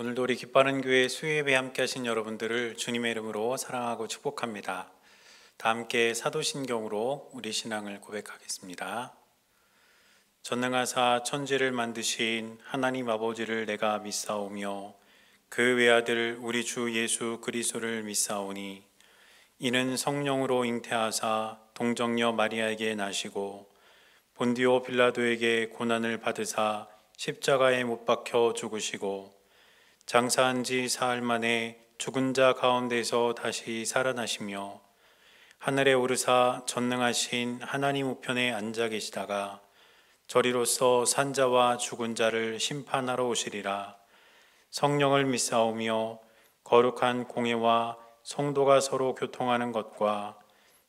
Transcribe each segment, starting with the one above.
오늘도 우리 기뻐하는 교회 수요예배 함께 하신 여러분들을 주님의 이름으로 사랑하고 축복합니다. 다 함께 사도신경으로 우리 신앙을 고백하겠습니다. 전능하사 천지를 만드신 하나님 아버지를 내가 믿사오며 그 외아들 우리 주 예수 그리스도를 믿사오니 이는 성령으로 잉태하사 동정녀 마리아에게 나시고 본디오 빌라도에게 고난을 받으사 십자가에 못 박혀 죽으시고 장사한 지 사흘 만에 죽은 자 가운데서 다시 살아나시며 하늘에 오르사 전능하신 하나님 우편에 앉아 계시다가 저리로서 산자와 죽은 자를 심판하러 오시리라. 성령을 믿사오며 거룩한 공회와 성도가 서로 교통하는 것과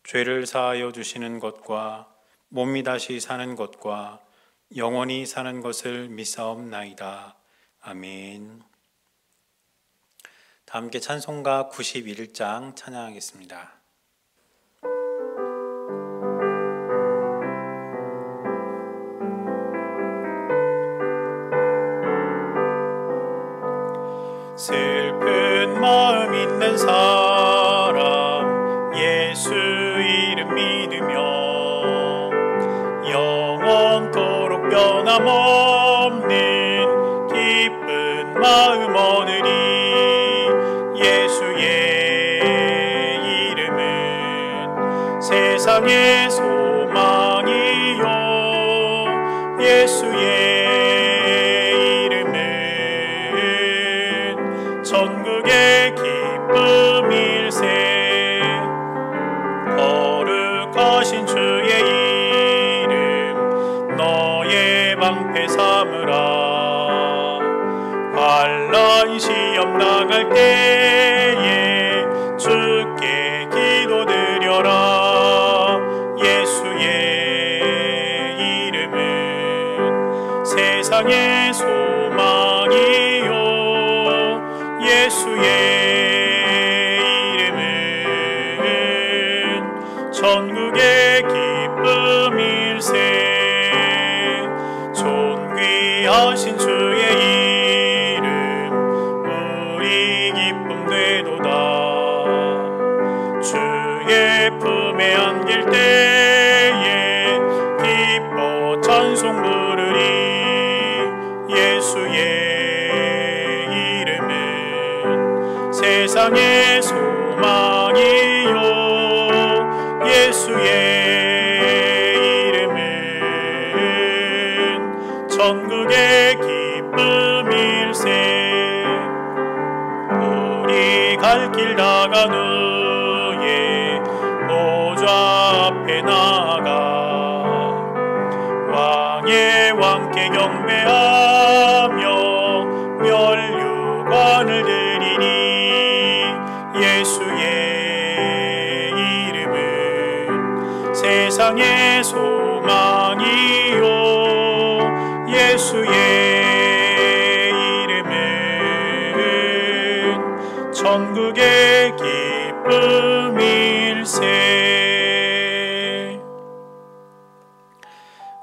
죄를 사하여 주시는 것과 몸이 다시 사는 것과 영원히 사는 것을 믿사옵나이다. 아멘. 다 함께 찬송가 91장 찬양하겠습니다. 슬픈 마음 있는 사람 예수 이름 믿으며 영원토록 변함없는 기쁜 마음 얻으리. 예수의 이름은 세상의 소망이요 예수의 이름은 천국의 기쁨일세. 거룩하신 주의 이름 너의 방패 삼으라. 환난 시험 당할 때에 주께 기도드려라. 예수의 이름은 세상의 소망이요 예수의 이름은 천국의 기쁨일세. 존귀하신 주의 품에 안길 때에 기뻐 찬송 부르리. 예수의 이름은 세상의 소망이요 예수의 이름은 천국의 기쁨일세. 우리 갈 길 나간 후에 보좌 앞에 나가 왕의 왕께 경배하며 면류관을 드리니. 예수의 이름은 세상의 소망이요 예수의 이름은 천국의 기쁨일세.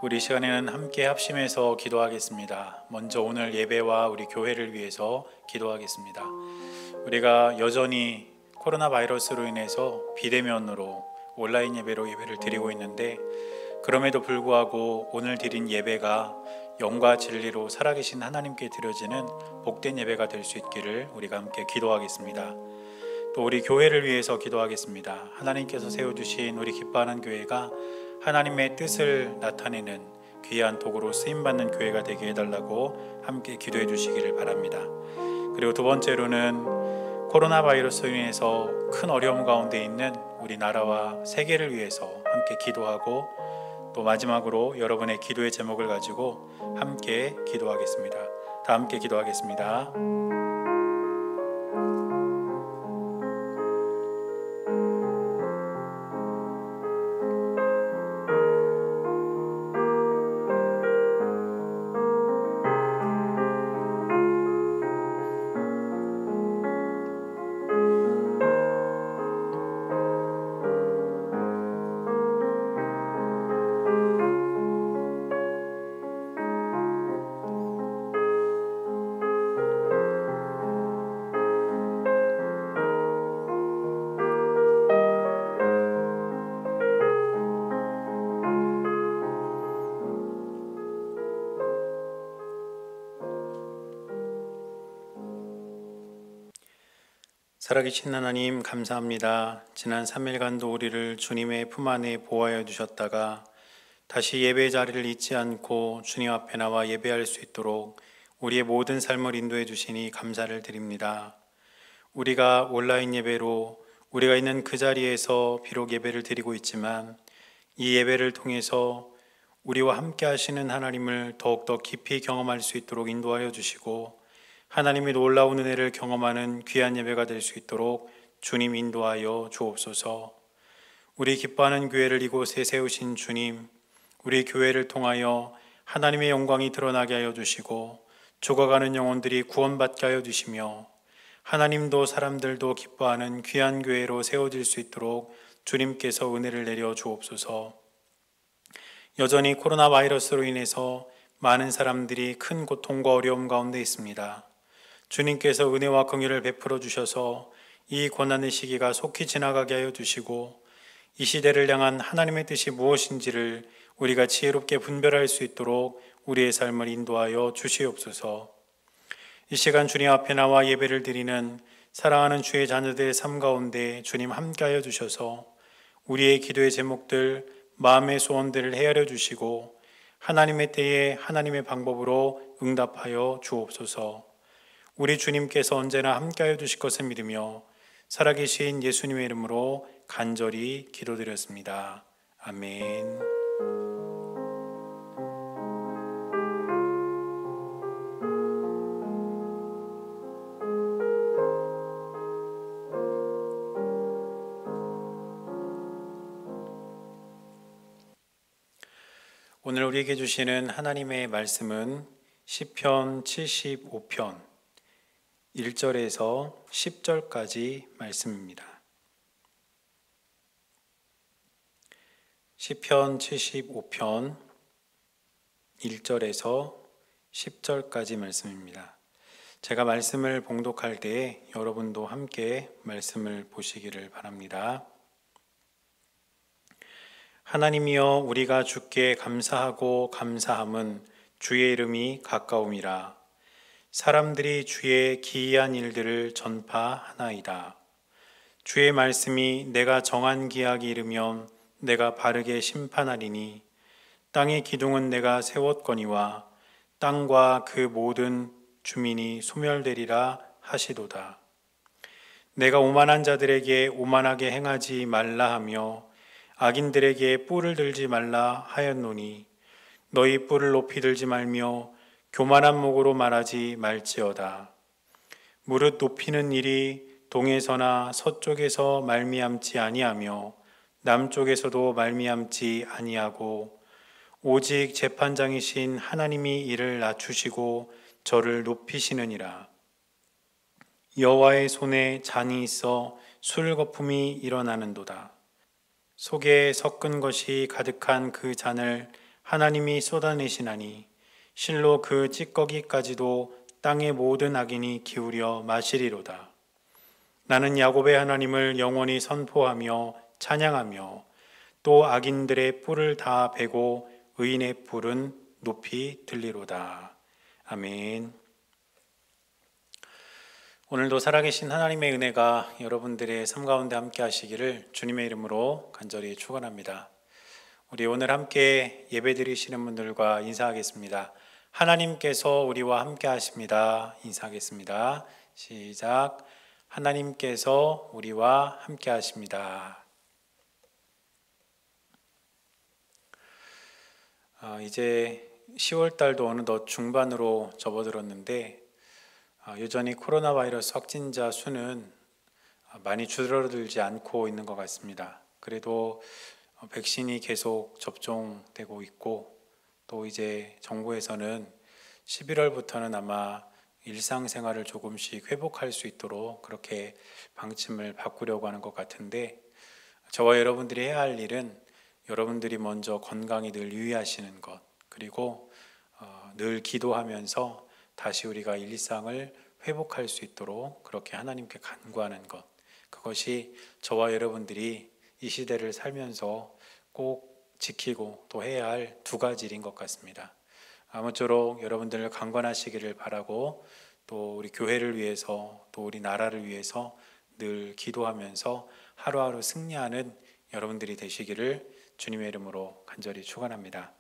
우리 시간에는 함께 합심해서 기도하겠습니다. 먼저 오늘 예배와 우리 교회를 위해서 기도하겠습니다. 우리가 여전히 코로나 바이러스로 인해서 비대면으로 온라인 예배로 예배를 드리고 있는데 그럼에도 불구하고 오늘 드린 예배가 영과 진리로 살아계신 하나님께 드려지는 복된 예배가 될 수 있기를 우리가 함께 기도하겠습니다. 또 우리 교회를 위해서 기도하겠습니다. 하나님께서 세워주신 우리 기뻐하는 교회가 하나님의 뜻을 나타내는 귀한 도구로 쓰임받는 교회가 되게 해달라고 함께 기도해 주시기를 바랍니다. 그리고 두 번째로는 코로나 바이러스로 인해서 큰 어려움 가운데 있는 우리 나라와 세계를 위해서 함께 기도하고 또 마지막으로 여러분의 기도의 제목을 가지고 함께 기도하겠습니다. 다 함께 기도하겠습니다. 살아계신 하나님 감사합니다. 지난 3일간도 우리를 주님의 품 안에 보호하여 주셨다가 다시 예배 자리를 잊지 않고 주님 앞에 나와 예배할 수 있도록 우리의 모든 삶을 인도해 주시니 감사를 드립니다. 우리가 온라인 예배로 우리가 있는 그 자리에서 비록 예배를 드리고 있지만 이 예배를 통해서 우리와 함께 하시는 하나님을 더욱더 깊이 경험할 수 있도록 인도하여 주시고 하나님의 놀라운 은혜를 경험하는 귀한 예배가 될 수 있도록 주님 인도하여 주옵소서. 우리 기뻐하는 교회를 이곳에 세우신 주님, 우리 교회를 통하여 하나님의 영광이 드러나게 하여 주시고 죽어가는 영혼들이 구원받게 하여 주시며 하나님도 사람들도 기뻐하는 귀한 교회로 세워질 수 있도록 주님께서 은혜를 내려 주옵소서. 여전히 코로나 바이러스로 인해서 많은 사람들이 큰 고통과 어려움 가운데 있습니다. 주님께서 은혜와 긍휼을 베풀어 주셔서 이 고난의 시기가 속히 지나가게 하여 주시고 이 시대를 향한 하나님의 뜻이 무엇인지를 우리가 지혜롭게 분별할 수 있도록 우리의 삶을 인도하여 주시옵소서. 이 시간 주님 앞에 나와 예배를 드리는 사랑하는 주의 자녀들의 삶 가운데 주님 함께하여 주셔서 우리의 기도의 제목들, 마음의 소원들을 헤아려 주시고 하나님의 때에 하나님의 방법으로 응답하여 주옵소서. 우리 주님께서 언제나 함께하여 주실 것을 믿으며 살아계신 예수님의 이름으로 간절히 기도드렸습니다. 아멘. 오늘 우리에게 주시는 하나님의 말씀은 시편 75편 1절에서 10절까지 말씀입니다. 시편 75편 1절에서 10절까지 말씀입니다. 제가 말씀을 봉독할 때에 여러분도 함께 말씀을 보시기를 바랍니다. 하나님이여, 우리가 주께 감사하고 감사함은 주의 이름이 가까움이라. 사람들이 주의 기이한 일들을 전파하나이다. 주의 말씀이 내가 정한 기약이 이르면 내가 바르게 심판하리니 땅의 기둥은 내가 세웠거니와 땅과 그 모든 주민이 소멸되리라 하시도다. 내가 오만한 자들에게 오만하게 행하지 말라 하며 악인들에게 뿔을 들지 말라 하였노니 너희 뿔을 높이 들지 말며 교만한 목으로 말하지 말지어다. 무릇 높이는 일이 동에서나 서쪽에서 말미암지 아니하며 남쪽에서도 말미암지 아니하고 오직 재판장이신 하나님이 이를 낮추시고 저를 높이시느니라. 여호와의 손에 잔이 있어 술 거품이 일어나는도다. 속에 섞은 것이 가득한 그 잔을 하나님이 쏟아내시나니 실로 그 찌꺼기까지도 땅의 모든 악인이 기울여 마시리로다. 나는 야곱의 하나님을 영원히 선포하며 찬양하며 또 악인들의 뿔을 다 베고 의인의 뿔은 높이 들리로다. 아멘. 오늘도 살아계신 하나님의 은혜가 여러분들의 삶 가운데 함께 하시기를 주님의 이름으로 간절히 축원합니다. 우리 오늘 함께 예배드리시는 분들과 인사하겠습니다. 하나님께서 우리와 함께 하십니다. 인사하겠습니다. 시작. 하나님께서 우리와 함께 하십니다. 이제 10월 달도 어느덧 중반으로 접어들었는데 여전히 코로나 바이러스 확진자 수는 많이 줄어들지 않고 있는 것 같습니다. 그래도 백신이 계속 접종되고 있고 또 이제 정부에서는 11월부터는 아마 일상생활을 조금씩 회복할 수 있도록 그렇게 방침을 바꾸려고 하는 것 같은데 저와 여러분들이 해야 할 일은 여러분들이 먼저 건강히 늘 유의하시는 것 그리고 늘 기도하면서 다시 우리가 일상을 회복할 수 있도록 그렇게 하나님께 간구하는 것 그것이 저와 여러분들이 이 시대를 살면서 꼭 지키고 또 해야 할 두 가지 일인 것 같습니다. 아무쪼록 여러분들 강건하시기를 바라고 또 우리 교회를 위해서 또 우리 나라를 위해서 늘 기도하면서 하루하루 승리하는 여러분들이 되시기를 주님의 이름으로 간절히 축원합니다.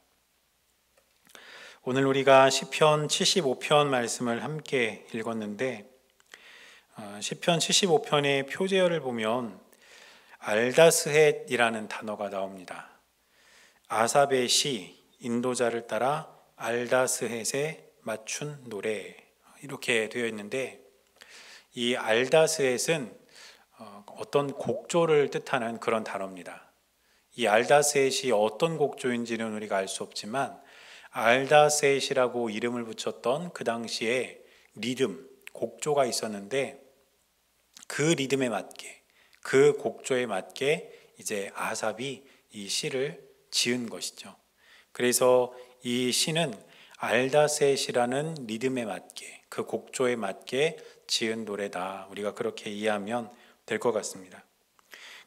오늘 우리가 시편 75편 말씀을 함께 읽었는데 시편 75편의 표제어를 보면 알다스헷이라는 단어가 나옵니다. 아삽의 시, 인도자를 따라 알다스헷에 맞춘 노래, 이렇게 되어 있는데, 이 알다스헷은 어떤 곡조를 뜻하는 그런 단어입니다. 이 알다스헷이 어떤 곡조인지는 우리가 알 수 없지만 알다스헷이라고 이름을 붙였던 그 당시에 리듬, 곡조가 있었는데, 그 리듬에 맞게, 그 곡조에 맞게 이제 아삽이 이 시를 지은 것이죠. 그래서 이 시는 알다셋이라는 리듬에 맞게, 그 곡조에 맞게 지은 노래다. 우리가 그렇게 이해하면 될 것 같습니다.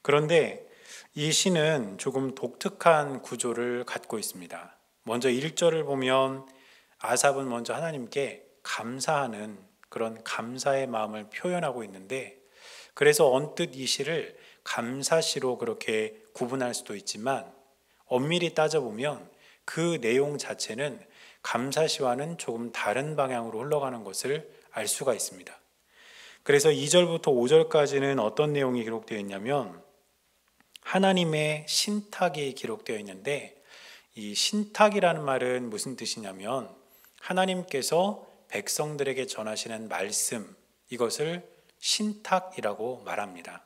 그런데 이 시는 조금 독특한 구조를 갖고 있습니다. 먼저 1절을 보면 아삽은 먼저 하나님께 감사하는 그런 감사의 마음을 표현하고 있는데, 그래서 언뜻 이 시를 감사시로 그렇게 구분할 수도 있지만 엄밀히 따져보면 그 내용 자체는 감사시와는 조금 다른 방향으로 흘러가는 것을 알 수가 있습니다. 그래서 2절부터 5절까지는 어떤 내용이 기록되어 있냐면 하나님의 신탁이 기록되어 있는데, 이 신탁이라는 말은 무슨 뜻이냐면 하나님께서 백성들에게 전하시는 말씀, 이것을 신탁이라고 말합니다.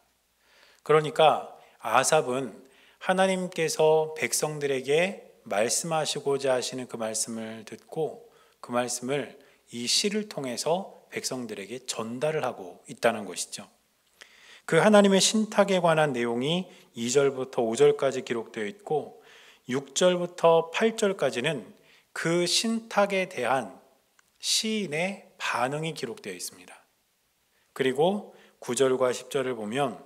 그러니까 아삽은 하나님께서 백성들에게 말씀하시고자 하시는 그 말씀을 듣고 그 말씀을 이 시를 통해서 백성들에게 전달을 하고 있다는 것이죠. 그 하나님의 신탁에 관한 내용이 2절부터 5절까지 기록되어 있고 6절부터 8절까지는 그 신탁에 대한 시인의 반응이 기록되어 있습니다. 그리고 9절과 10절을 보면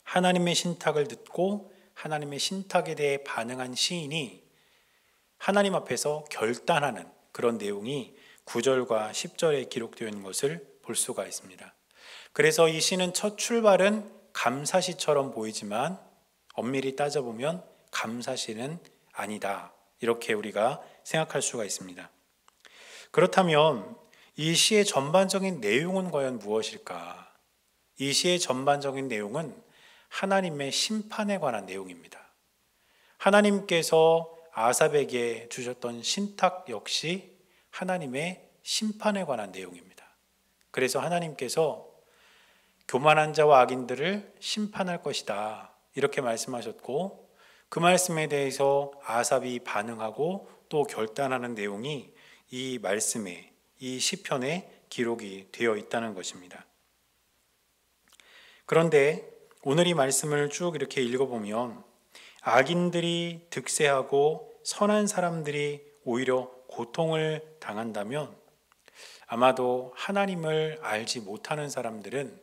하나님의 신탁을 듣고 하나님의 신탁에 대해 반응한 시인이 하나님 앞에서 결단하는 그런 내용이 9절과 10절에 기록되어 있는 것을 볼 수가 있습니다. 그래서 이 시는 첫 출발은 감사시처럼 보이지만 엄밀히 따져보면 감사시는 아니다, 이렇게 우리가 생각할 수가 있습니다. 그렇다면 이 시의 전반적인 내용은 과연 무엇일까? 이 시의 전반적인 내용은 하나님의 심판에 관한 내용입니다. 하나님께서 아삽에게 주셨던 신탁 역시 하나님의 심판에 관한 내용입니다. 그래서 하나님께서 교만한 자와 악인들을 심판할 것이다, 이렇게 말씀하셨고, 그 말씀에 대해서 아삽이 반응하고 또 결단하는 내용이 이 말씀에, 이 시편에 기록이 되어 있다는 것입니다. 그런데 오늘 이 말씀을 쭉 이렇게 읽어보면 악인들이 득세하고 선한 사람들이 오히려 고통을 당한다면 아마도 하나님을 알지 못하는 사람들은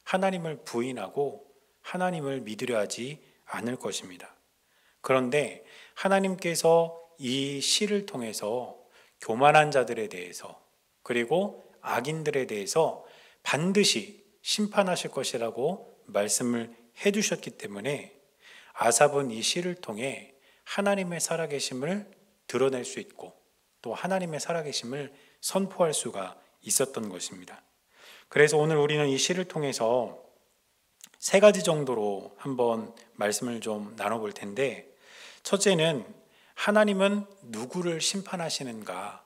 하나님을 부인하고 하나님을 믿으려 하지 않을 것입니다. 그런데 하나님께서 이 시를 통해서 교만한 자들에 대해서 그리고 악인들에 대해서 반드시 심판하실 것이라고 말씀을 해주셨기 때문에 아삽은 이 시를 통해 하나님의 살아계심을 드러낼 수 있고 또 하나님의 살아계심을 선포할 수가 있었던 것입니다. 그래서 오늘 우리는 이 시를 통해서 세 가지 정도로 한번 말씀을 좀 나눠볼 텐데, 첫째는 하나님은 누구를 심판하시는가,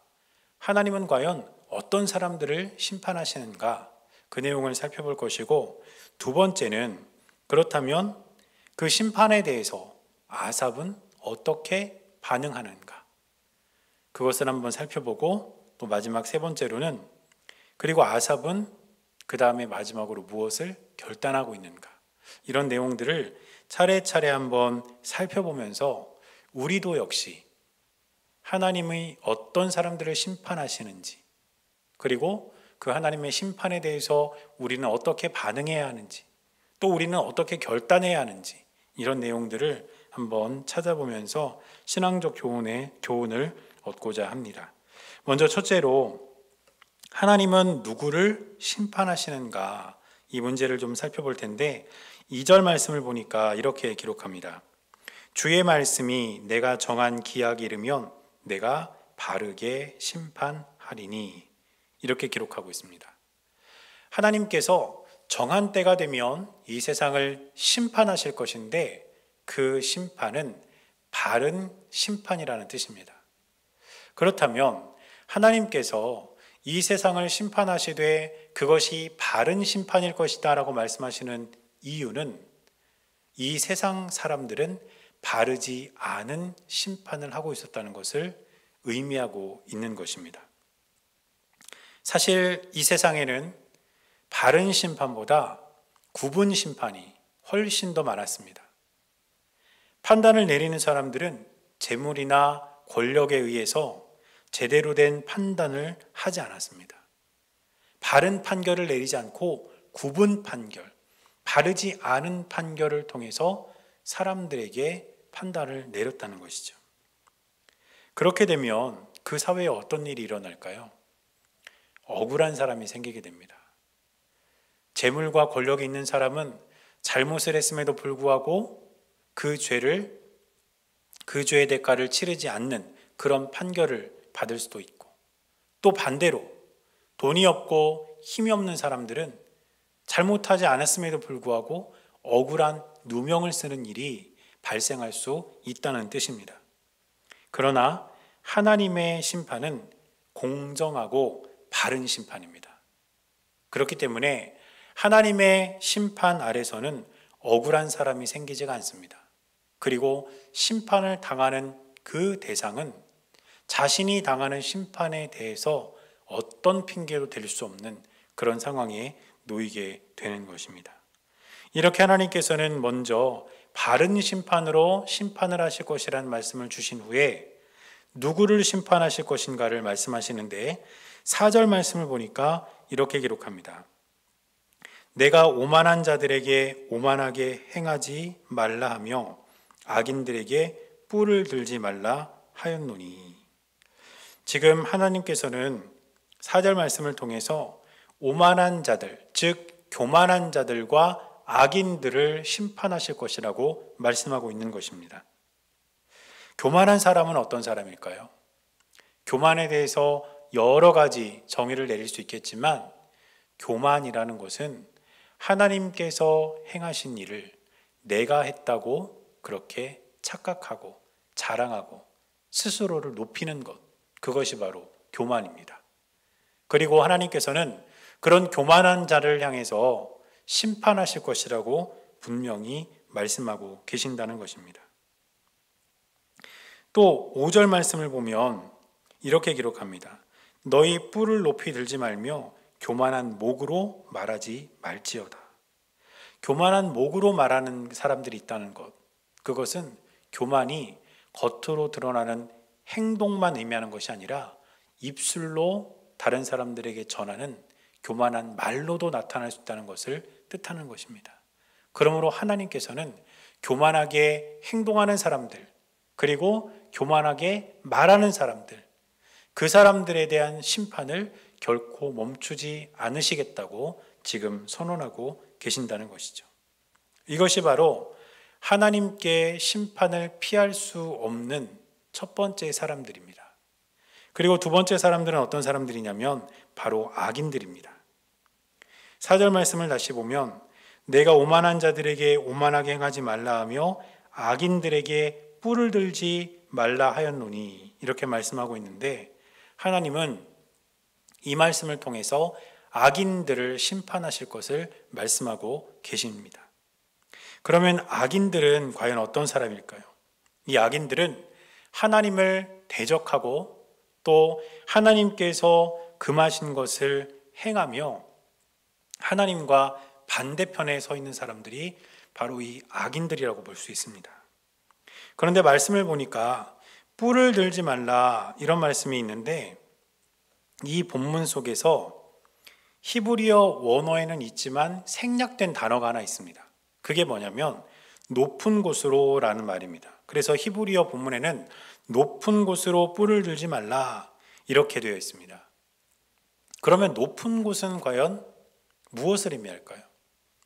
하나님은 과연 어떤 사람들을 심판하시는가, 그 내용을 살펴볼 것이고, 두 번째는 그렇다면 그 심판에 대해서 아삽은 어떻게 반응하는가, 그것을 한번 살펴보고, 또 마지막 세 번째로는 그리고 아삽은 그 다음에 마지막으로 무엇을 결단하고 있는가, 이런 내용들을 차례차례 한번 살펴보면서 우리도 역시 하나님이 어떤 사람들을 심판하시는지, 그리고 그 하나님의 심판에 대해서 우리는 어떻게 반응해야 하는지, 또 우리는 어떻게 결단해야 하는지, 이런 내용들을 한번 찾아보면서 신앙적 교훈을 얻고자 합니다. 먼저 첫째로 하나님은 누구를 심판하시는가, 이 문제를 좀 살펴볼 텐데 2절 말씀을 보니까 이렇게 기록합니다. 주의 말씀이 내가 정한 기약이 이르면 내가 바르게 심판하리니, 이렇게 기록하고 있습니다. 하나님께서 정한 때가 되면 이 세상을 심판하실 것인데 그 심판은 바른 심판이라는 뜻입니다. 그렇다면 하나님께서 이 세상을 심판하시되 그것이 바른 심판일 것이다 라고 말씀하시는 이유는 이 세상 사람들은 바르지 않은 심판을 하고 있었다는 것을 의미하고 있는 것입니다. 사실 이 세상에는 바른 심판보다 굽은 심판이 훨씬 더 많았습니다. 판단을 내리는 사람들은 재물이나 권력에 의해서 제대로 된 판단을 하지 않았습니다. 바른 판결을 내리지 않고 굽은 판결, 바르지 않은 판결을 통해서 사람들에게 판단을 내렸다는 것이죠. 그렇게 되면 그 사회에 어떤 일이 일어날까요? 억울한 사람이 생기게 됩니다. 재물과 권력이 있는 사람은 잘못을 했음에도 불구하고 그 죄의 대가를 치르지 않는 그런 판결을 받을 수도 있고, 또 반대로 돈이 없고 힘이 없는 사람들은 잘못하지 않았음에도 불구하고 억울한 누명을 쓰는 일이 발생할 수 있다는 뜻입니다. 그러나 하나님의 심판은 공정하고 바른 심판입니다. 그렇기 때문에 하나님의 심판 아래서는 억울한 사람이 생기지가 않습니다. 그리고 심판을 당하는 그 대상은 자신이 당하는 심판에 대해서 어떤 핑계도 댈 수 없는 그런 상황에 놓이게 되는 것입니다. 이렇게 하나님께서는 먼저 바른 심판으로 심판을 하실 것이라는 말씀을 주신 후에 누구를 심판하실 것인가를 말씀하시는데 4절 말씀을 보니까 이렇게 기록합니다. 내가 오만한 자들에게 오만하게 행하지 말라 하며 악인들에게 뿔을 들지 말라 하였노니. 지금 하나님께서는 4절 말씀을 통해서 오만한 자들, 즉 교만한 자들과 악인들을 심판하실 것이라고 말씀하고 있는 것입니다. 교만한 사람은 어떤 사람일까요? 교만에 대해서 여러 가지 정의를 내릴 수 있겠지만 교만이라는 것은 하나님께서 행하신 일을 내가 했다고 그렇게 착각하고 자랑하고 스스로를 높이는 것, 그것이 바로 교만입니다. 그리고 하나님께서는 그런 교만한 자를 향해서 심판하실 것이라고 분명히 말씀하고 계신다는 것입니다. 또 5절 말씀을 보면 이렇게 기록합니다. 너희 뿔을 높이 들지 말며 교만한 목으로 말하지 말지어다. 교만한 목으로 말하는 사람들이 있다는 것, 그것은 교만이 겉으로 드러나는 행동만 의미하는 것이 아니라 입술로 다른 사람들에게 전하는 교만한 말로도 나타날 수 있다는 것을 뜻하는 것입니다. 그러므로 하나님께서는 교만하게 행동하는 사람들, 그리고 교만하게 말하는 사람들, 그 사람들에 대한 심판을 결코 멈추지 않으시겠다고 지금 선언하고 계신다는 것이죠. 이것이 바로 하나님께 심판을 피할 수 없는 첫 번째 사람들입니다. 그리고 두 번째 사람들은 어떤 사람들이냐면 바로 악인들입니다. 4절 말씀을 다시 보면 내가 오만한 자들에게 오만하게 행하지 말라 하며 악인들에게 뿔을 들지 말라 하였노니, 이렇게 말씀하고 있는데 하나님은 이 말씀을 통해서 악인들을 심판하실 것을 말씀하고 계십니다. 그러면 악인들은 과연 어떤 사람일까요? 이 악인들은 하나님을 대적하고 또 하나님께서 금하신 것을 행하며 하나님과 반대편에 서 있는 사람들이 바로 이 악인들이라고 볼 수 있습니다. 그런데 말씀을 보니까 뿔을 들지 말라 이런 말씀이 있는데 이 본문 속에서 히브리어 원어에는 있지만 생략된 단어가 하나 있습니다. 그게 뭐냐면 높은 곳으로 라는 말입니다. 그래서 히브리어 본문에는 높은 곳으로 뿔을 들지 말라 이렇게 되어 있습니다. 그러면 높은 곳은 과연 무엇을 의미할까요?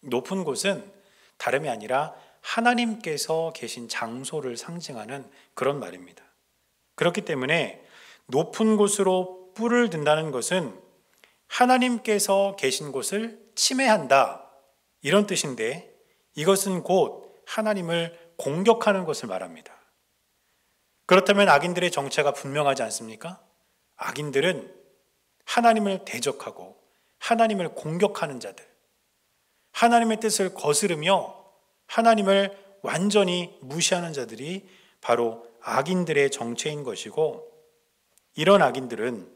높은 곳은 다름이 아니라 하나님께서 계신 장소를 상징하는 그런 말입니다. 그렇기 때문에 높은 곳으로 뿔을 든다는 것은 하나님께서 계신 곳을 침해한다, 이런 뜻인데, 이것은 곧 하나님을 공격하는 것을 말합니다. 그렇다면 악인들의 정체가 분명하지 않습니까? 악인들은 하나님을 대적하고 하나님을 공격하는 자들, 하나님의 뜻을 거스르며 하나님을 완전히 무시하는 자들이 바로 악인들의 정체인 것이고, 이런 악인들은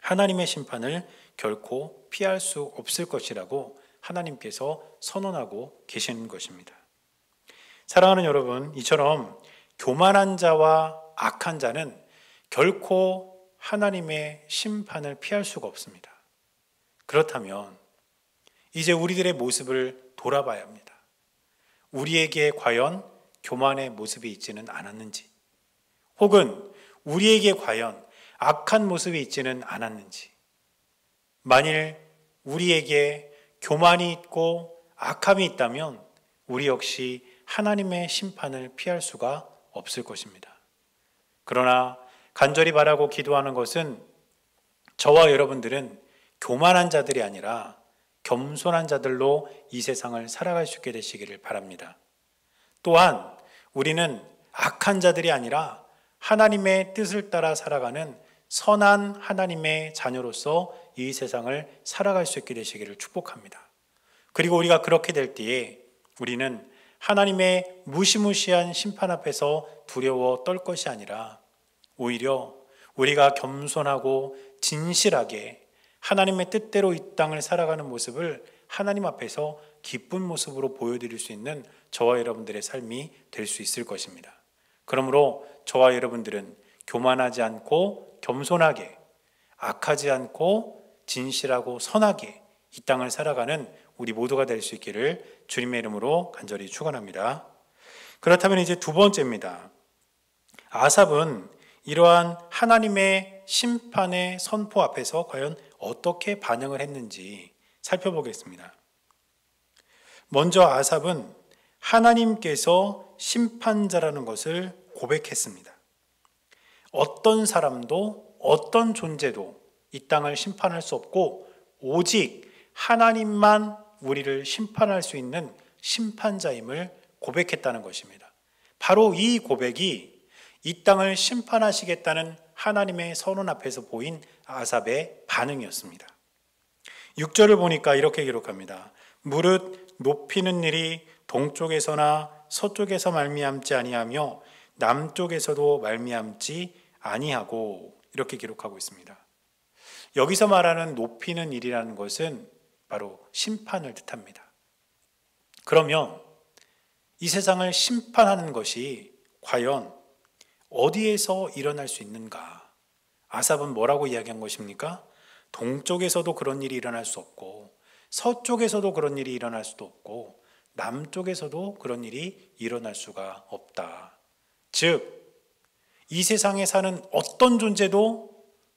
하나님의 심판을 결코 피할 수 없을 것이라고 하나님께서 선언하고 계시는 것입니다. 사랑하는 여러분, 이처럼 교만한 자와 악한 자는 결코 하나님의 심판을 피할 수가 없습니다. 그렇다면 이제 우리들의 모습을 돌아봐야 합니다. 우리에게 과연 교만의 모습이 있지는 않았는지, 혹은 우리에게 과연 악한 모습이 있지는 않았는지, 만일 우리에게 교만이 있고 악함이 있다면 우리 역시 하나님의 심판을 피할 수가 없을 것입니다. 그러나 간절히 바라고 기도하는 것은 저와 여러분들은 교만한 자들이 아니라 겸손한 자들로 이 세상을 살아갈 수 있게 되시기를 바랍니다. 또한 우리는 악한 자들이 아니라 하나님의 뜻을 따라 살아가는 선한 하나님의 자녀로서 이 세상을 살아갈 수 있게 되시기를 축복합니다. 그리고 우리가 그렇게 될 때에 우리는 하나님의 무시무시한 심판 앞에서 두려워 떨 것이 아니라 오히려 우리가 겸손하고 진실하게 하나님의 뜻대로 이 땅을 살아가는 모습을 하나님 앞에서 기쁜 모습으로 보여드릴 수 있는 저와 여러분들의 삶이 될 수 있을 것입니다. 그러므로 저와 여러분들은 교만하지 않고 겸손하게, 악하지 않고 진실하고 선하게 이 땅을 살아가는 우리 모두가 될 수 있기를 주님의 이름으로 간절히 축원합니다. 그렇다면 이제 두 번째입니다. 아삽은 이러한 하나님의 심판의 선포 앞에서 과연 어떻게 반응을 했는지 살펴보겠습니다. 먼저 아삽은 하나님께서 심판자라는 것을 고백했습니다. 어떤 사람도 어떤 존재도 이 땅을 심판할 수 없고 오직 하나님만 우리를 심판할 수 있는 심판자임을 고백했다는 것입니다. 바로 이 고백이 이 땅을 심판하시겠다는 하나님의 선언 앞에서 보인 아삽의 반응이었습니다. 6절을 보니까 이렇게 기록합니다. 무릇 높이는 일이 동쪽에서나 서쪽에서 말미암지 아니하며 남쪽에서도 말미암지 아니하고, 이렇게 기록하고 있습니다. 여기서 말하는 높이는 일이라는 것은 바로 심판을 뜻합니다. 그러면 이 세상을 심판하는 것이 과연 어디에서 일어날 수 있는가? 아삽은 뭐라고 이야기한 것입니까? 동쪽에서도 그런 일이 일어날 수 없고, 서쪽에서도 그런 일이 일어날 수도 없고, 남쪽에서도 그런 일이 일어날 수가 없다. 즉, 이 세상에 사는 어떤 존재도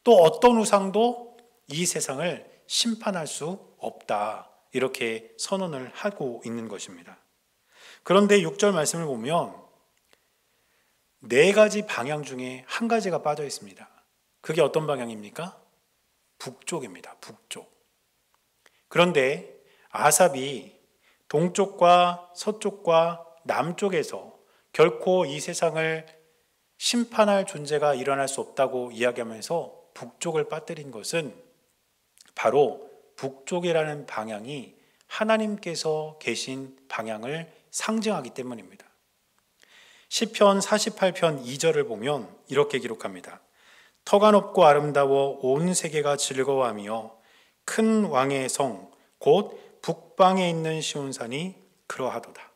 또 어떤 우상도 이 세상을 심판할 수 없다. 이렇게 선언을 하고 있는 것입니다. 그런데 6절 말씀을 보면 네 가지 방향 중에 한 가지가 빠져 있습니다. 그게 어떤 방향입니까? 북쪽입니다. 북쪽. 그런데 아삽이 동쪽과 서쪽과 남쪽에서 결코 이 세상을 심판할 존재가 일어날 수 없다고 이야기하면서 북쪽을 빠뜨린 것은 바로 북쪽이라는 방향이 하나님께서 계신 방향을 상징하기 때문입니다. 시편 48편 2절을 보면 이렇게 기록합니다. 터가 높고 아름다워 온 세계가 즐거워하며 큰 왕의 성 곧 북방에 있는 시온산이 그러하도다.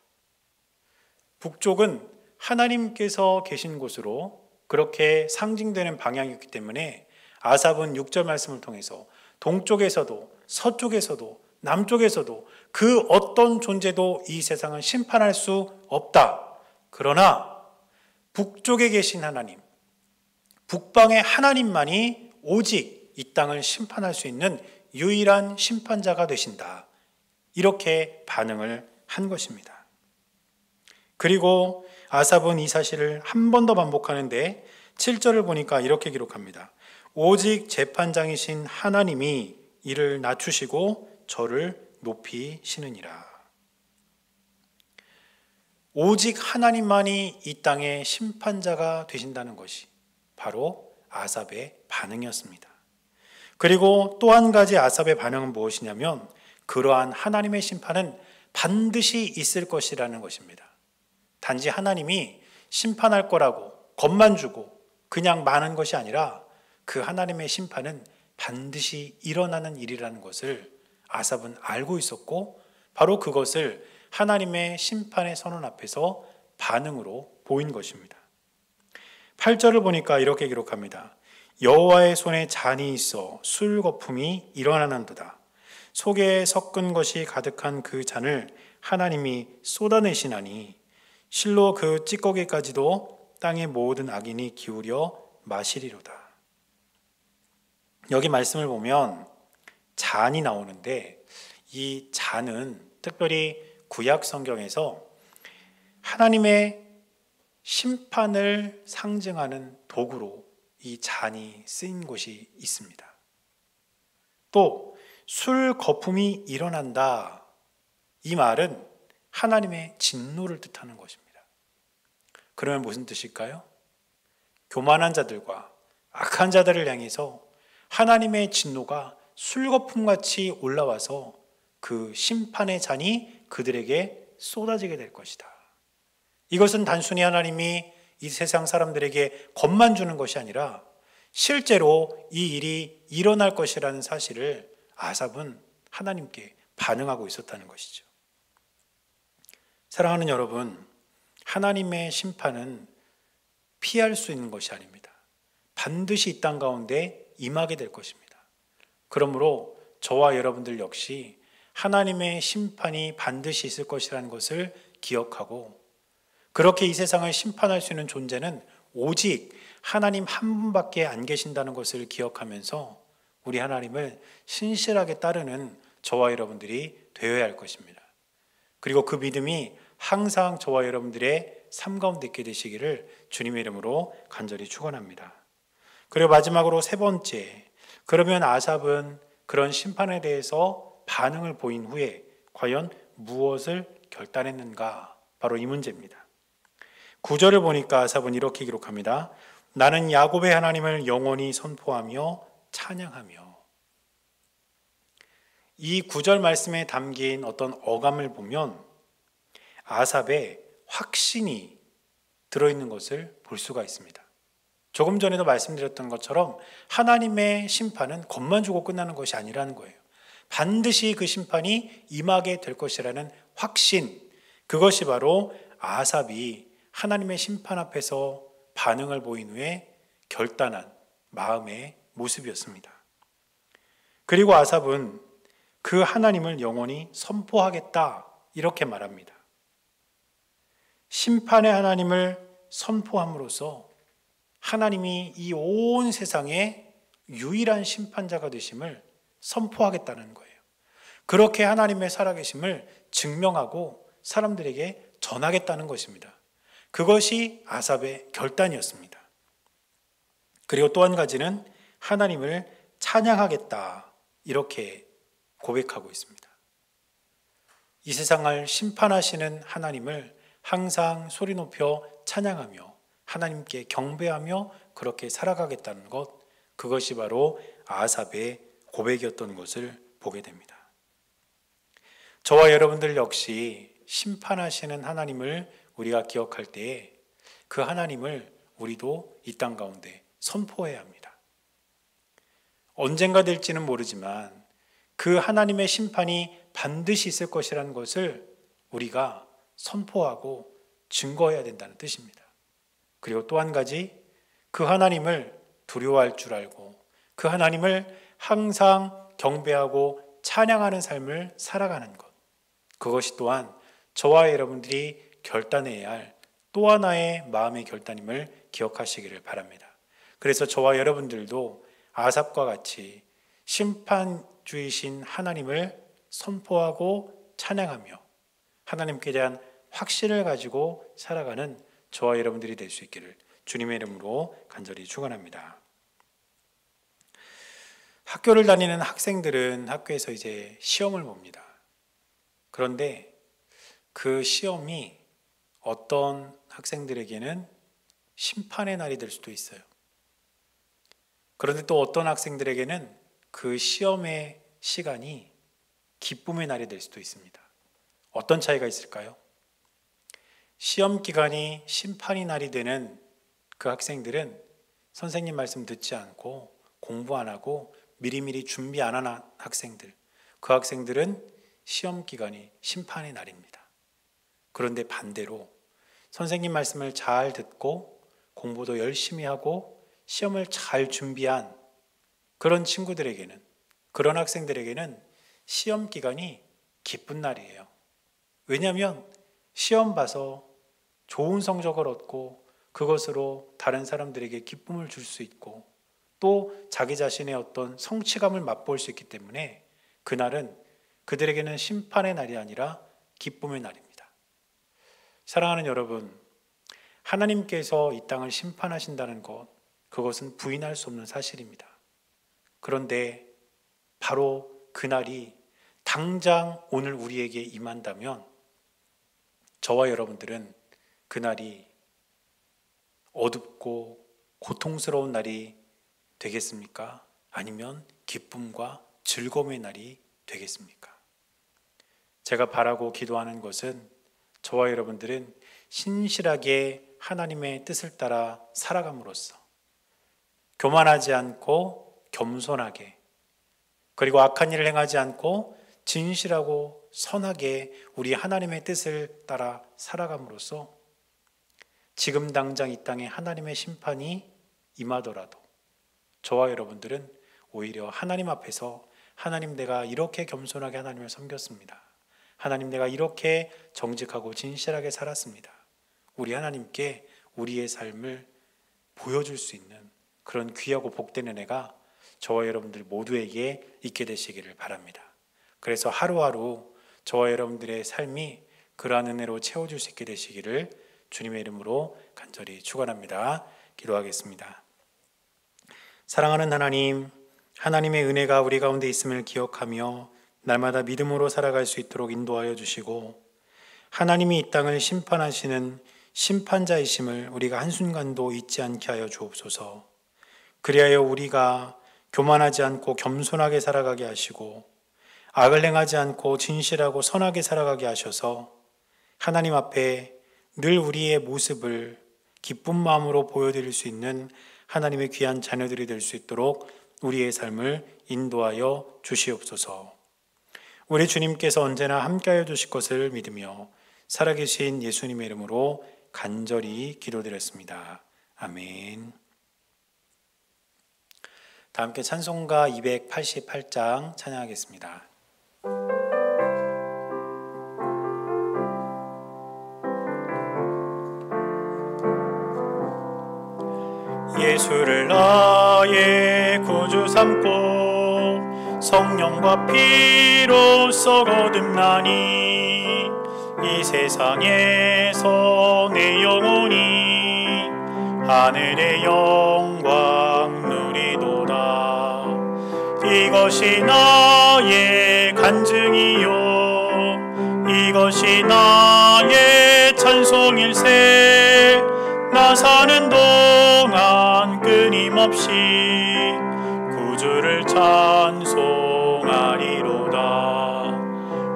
북쪽은 하나님께서 계신 곳으로 그렇게 상징되는 방향이었기 때문에 아삽은 6절 말씀을 통해서 동쪽에서도 서쪽에서도 남쪽에서도 그 어떤 존재도 이 세상을 심판할 수 없다. 그러나 북쪽에 계신 하나님, 북방의 하나님만이 오직 이 땅을 심판할 수 있는 유일한 심판자가 되신다. 이렇게 반응을 한 것입니다. 그리고 아삽은 이 사실을 한 번 더 반복하는데 7절을 보니까 이렇게 기록합니다. 오직 재판장이신 하나님이 이를 낮추시고 저를 높이시느니라. 오직 하나님만이 이 땅의 심판자가 되신다는 것이 바로 아삽의 반응이었습니다. 그리고 또 한 가지 아삽의 반응은 무엇이냐면 그러한 하나님의 심판은 반드시 있을 것이라는 것입니다. 단지 하나님이 심판할 거라고 겁만 주고 그냥 마는 것이 아니라 그 하나님의 심판은 반드시 일어나는 일이라는 것을 아삽은 알고 있었고 바로 그것을 하나님의 심판의 선언 앞에서 반응으로 보인 것입니다. 8절을 보니까 이렇게 기록합니다. 여호와의 손에 잔이 있어 술 거품이 일어나는도다. 속에 섞은 것이 가득한 그 잔을 하나님이 쏟아내시나니 실로 그 찌꺼기까지도 땅의 모든 악인이 기울여 마시리로다. 여기 말씀을 보면 잔이 나오는데 이 잔은 특별히 구약 성경에서 하나님의 심판을 상징하는 도구로 이 잔이 쓰인 곳이 있습니다. 또 술 거품이 일어난다. 이 말은 하나님의 진노를 뜻하는 것입니다. 그러면 무슨 뜻일까요? 교만한 자들과 악한 자들을 향해서 하나님의 진노가 술거품같이 올라와서 그 심판의 잔이 그들에게 쏟아지게 될 것이다. 이것은 단순히 하나님이 이 세상 사람들에게 겁만 주는 것이 아니라 실제로 이 일이 일어날 것이라는 사실을 아삽은 하나님께 반응하고 있었다는 것이죠. 사랑하는 여러분, 하나님의 심판은 피할 수 있는 것이 아닙니다. 반드시 이 땅 가운데 임하게 될 것입니다. 그러므로 저와 여러분들 역시 하나님의 심판이 반드시 있을 것이라는 것을 기억하고 그렇게 이 세상을 심판할 수 있는 존재는 오직 하나님 한 분밖에 안 계신다는 것을 기억하면서 우리 하나님을 신실하게 따르는 저와 여러분들이 되어야 할 것입니다. 그리고 그 믿음이 항상 저와 여러분들의 삶 가운데 있게 되시기를 주님의 이름으로 간절히 축원합니다. 그리고 마지막으로 세 번째, 그러면 아삽은 그런 심판에 대해서 반응을 보인 후에 과연 무엇을 결단했는가? 바로 이 문제입니다. 9절을 보니까 아삽은 이렇게 기록합니다. 나는 야곱의 하나님을 영원히 선포하며 찬양하며. 이 9절 말씀에 담긴 어떤 어감을 보면 아삽의 확신이 들어있는 것을 볼 수가 있습니다. 조금 전에도 말씀드렸던 것처럼 하나님의 심판은 겁만 주고 끝나는 것이 아니라는 거예요. 반드시 그 심판이 임하게 될 것이라는 확신, 그것이 바로 아삽이 하나님의 심판 앞에서 반응을 보인 후에 결단한 마음의 모습이었습니다. 그리고 아삽은 그 하나님을 영원히 선포하겠다 이렇게 말합니다. 심판의 하나님을 선포함으로써 하나님이 이 온 세상의 유일한 심판자가 되심을 선포하겠다는 거예요. 그렇게 하나님의 살아계심을 증명하고 사람들에게 전하겠다는 것입니다. 그것이 아삽의 결단이었습니다. 그리고 또 한 가지는 하나님을 찬양하겠다 이렇게 고백하고 있습니다. 이 세상을 심판하시는 하나님을 항상 소리 높여 찬양하며 하나님께 경배하며 그렇게 살아가겠다는 것, 그것이 바로 아삽의 고백이었던 것을 보게 됩니다. 저와 여러분들 역시 심판하시는 하나님을 우리가 기억할 때에 그 하나님을 우리도 이 땅 가운데 선포해야 합니다. 언젠가 될지는 모르지만 그 하나님의 심판이 반드시 있을 것이라는 것을 우리가 선포하고 증거해야 된다는 뜻입니다. 그리고 또 한 가지, 그 하나님을 두려워할 줄 알고 그 하나님을 항상 경배하고 찬양하는 삶을 살아가는 것, 그것이 또한 저와 여러분들이 결단해야 할 또 하나의 마음의 결단임을 기억하시기를 바랍니다. 그래서 저와 여러분들도 아삽과 같이 심판주이신 하나님을 선포하고 찬양하며 하나님께 대한 확신을 가지고 살아가는 저와 여러분들이 될 수 있기를 주님의 이름으로 간절히 축원합니다. 학교를 다니는 학생들은 학교에서 이제 시험을 봅니다. 그런데 그 시험이 어떤 학생들에게는 심판의 날이 될 수도 있어요. 그런데 또 어떤 학생들에게는 그 시험의 시간이 기쁨의 날이 될 수도 있습니다. 어떤 차이가 있을까요? 시험 기간이 심판의 날이 되는 그 학생들은 선생님 말씀 듣지 않고 공부 안 하고 미리미리 준비 안 하는 학생들, 그 학생들은 시험 기간이 심판의 날입니다. 그런데 반대로 선생님 말씀을 잘 듣고 공부도 열심히 하고 시험을 잘 준비한 그런 친구들에게는, 그런 학생들에게는 시험 기간이 기쁜 날이에요. 왜냐하면 시험 봐서 좋은 성적을 얻고 그것으로 다른 사람들에게 기쁨을 줄 수 있고 또 자기 자신의 어떤 성취감을 맛볼 수 있기 때문에 그날은 그들에게는 심판의 날이 아니라 기쁨의 날입니다. 사랑하는 여러분, 하나님께서 이 땅을 심판하신다는 것, 그것은 부인할 수 없는 사실입니다. 그런데 바로 그날이 당장 오늘 우리에게 임한다면 저와 여러분들은 그날이 어둡고 고통스러운 날이 되겠습니까? 아니면 기쁨과 즐거움의 날이 되겠습니까? 제가 바라고 기도하는 것은 저와 여러분들은 신실하게 하나님의 뜻을 따라 살아감으로써 교만하지 않고 겸손하게, 그리고 악한 일을 행하지 않고 진실하고 선하게 우리 하나님의 뜻을 따라 살아감으로써 지금 당장 이 땅에 하나님의 심판이 임하더라도 저와 여러분들은 오히려 하나님 앞에서 하나님, 내가 이렇게 겸손하게 하나님을 섬겼습니다. 하나님, 내가 이렇게 정직하고 진실하게 살았습니다. 우리 하나님께 우리의 삶을 보여줄 수 있는 그런 귀하고 복된 은혜가 저와 여러분들 모두에게 있게 되시기를 바랍니다. 그래서 하루하루 저와 여러분들의 삶이 그러한 은혜로 채워줄 수 있게 되시기를 주님의 이름으로 간절히 축원합니다. 기도하겠습니다. 사랑하는 하나님, 하나님의 은혜가 우리 가운데 있음을 기억하며 날마다 믿음으로 살아갈 수 있도록 인도하여 주시고, 하나님이 이 땅을 심판하시는 심판자이심을 우리가 한순간도 잊지 않게 하여 주옵소서. 그리하여 우리가 교만하지 않고 겸손하게 살아가게 하시고 악을 행하지 않고 진실하고 선하게 살아가게 하셔서 하나님 앞에 늘 우리의 모습을 기쁜 마음으로 보여드릴 수 있는 하나님의 귀한 자녀들이 될 수 있도록 우리의 삶을 인도하여 주시옵소서. 우리 주님께서 언제나 함께하여 주실 것을 믿으며 살아계신 예수님의 이름으로 간절히 기도드렸습니다. 아멘. 다 함께 찬송가 288장 찬양하겠습니다. 예수를 나의 구주 삼고 성령과 피로써 거듭나니 이 세상에서 내 영혼이 하늘의 영광 누리도다. 이것이 나의 간증이요 이것이 나의 찬송일세. 나 사는 동안 끊임없이 구주를 찬송하리로다.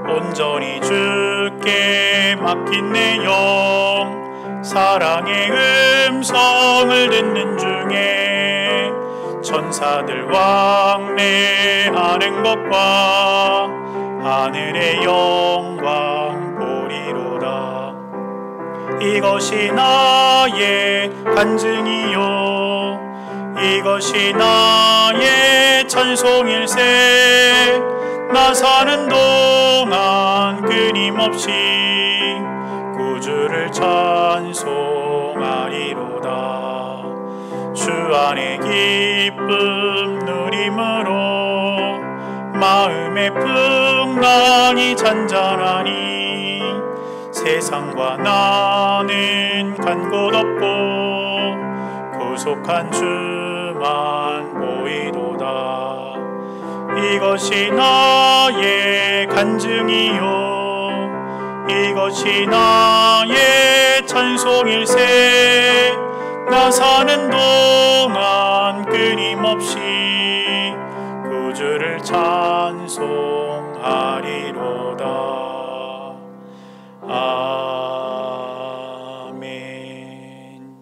온전히 주께 맡긴 내 영 사랑의 음성을 듣는 중에 천사들 왕래하는 것과 하늘의 영광 보리로다. 이것이 나의 간증이요 이것이 나의 찬송일세. 나 사는 동안 끊임없이 구주를 찬송하리로다. 주 안에 기쁨 누림으로 마음의 풍랑이 잔잔하니 세상과 나는 간 곳 없고 구속한 주만 보이도다. 이것이 나의 간증이요 이것이 나의 찬송일세. 나 사는 동안 끊임없이 구주를 찬송하리로다. 아멘.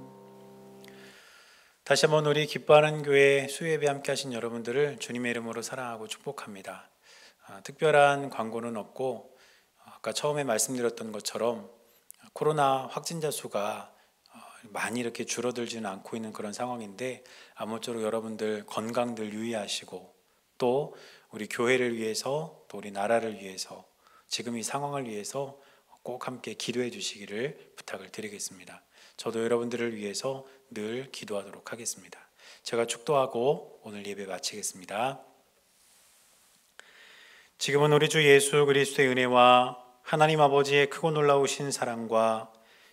다시 한번 우리 기뻐하는 교회 수요예배 함께 하신 여러분들을 주님의 이름으로 사랑하고 축복합니다. 특별한 광고는 없고 아까 처음에 말씀드렸던 것처럼 코로나 확진자 수가 많이 이렇게 줄어들지는 않고 있는 그런 상황인데 아무쪼록 여러분들 건강들 유의하시고 또 우리 교회를 위해서 또 우리 나라를 위해서 지금 이 상황을 위해서 꼭 함께 기도해 주시기를 부탁을 드리겠습니다. 저도 여러분들을 위해서 늘 기도하도록 하겠습니다. 제가 축도하고 오늘 예배 마치겠습니다. 지금은 우리 주 예수 그리스도의 은혜와 하나님 아버지의 크고 놀라우신 사랑과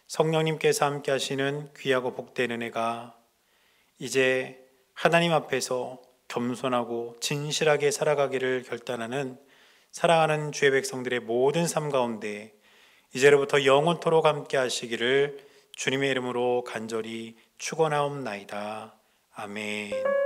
성령님께서 함께 하시는 귀하고 복된 은혜가 이제 하나님 앞에서 겸손하고 진실하게 살아가기를 결단하는 사랑하는 주의 백성들의 모든 삶 가운데 이제로부터 영원토록 함께 하시기를 주님의 이름으로 간절히 축원하옵나이다. 아멘.